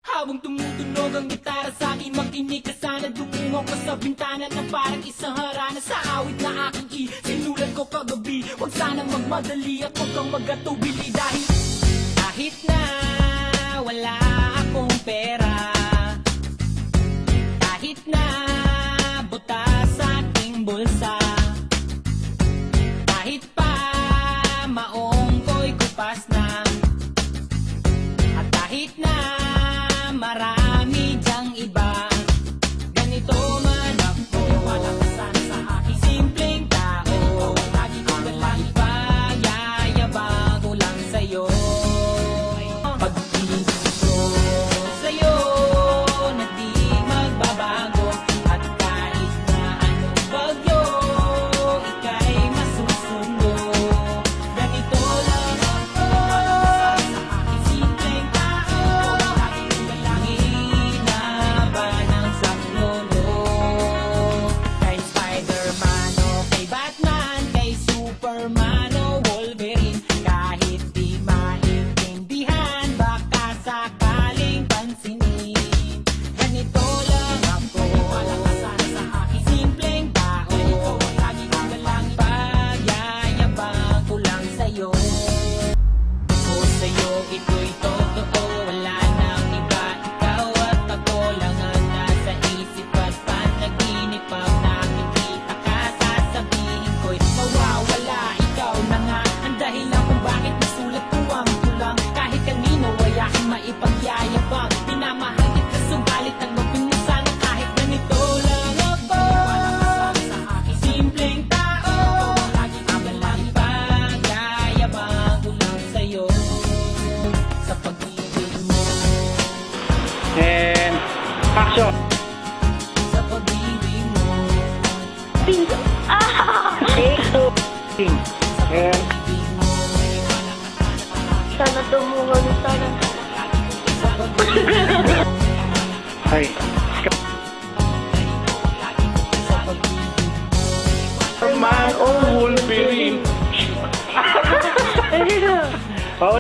Habang tumutunog ang gitara sa akin, makinig ka sana. Dumungo ko sa bintana na parang isang harana. Sa awit na aking sinulat ko kagabi. Huwag sanang magmadali at huwag kang magatubili. Dahil kahit na wala akong pera, kahit na butas sa aking bulsa, kahit pa maong ko'y kupas na, at kahit na marami dyang iba, ganito man ako, malakasan sa aking simpleng tao. Lagi ko lang ipayayabang ko lang sa'yo. Pag-ibig ko sa'yo na di magbabago, at kahit na anong bagyo, ika'y masusunod. Ganito lang ako, malakasan sa aking simpleng tao. Lagi ko lang hinaban ang saklolo. Kay Spider-Man o kay Batman, kay Superman o Wolverine, kahit di maintindihan, baka sakaling pansinin. Ganito lang ako, malakasan sa aking simpleng tao. Lagi ko lang ipayayabang ko lang sa'yo. Ako sa'yo, ito'y totoo, wala nang iba. Ikaw at ako lang ang nasa isip at panaginip. Pag nakikita ka, sasabihin ko'y mawawala. Ikaw na nga ang dahilan kung bakit nasulat ko ang tulang. Kahit kanino ay aking maipagyayabang. Pinamahal kita subalit ang mapinusan. Kahit ganito lang ako, malakasan sa aking simpleng tao. Lagi ko lang ipagayabang ko lang sa'yo. Sa pag-ibig mo, And action! sa pag-ibig mo, Take two. And ibig mo, Sana tumuhan, sana. sa pag-ibig mo, hi. sa pag-ibig Man or Wolverine? Oh,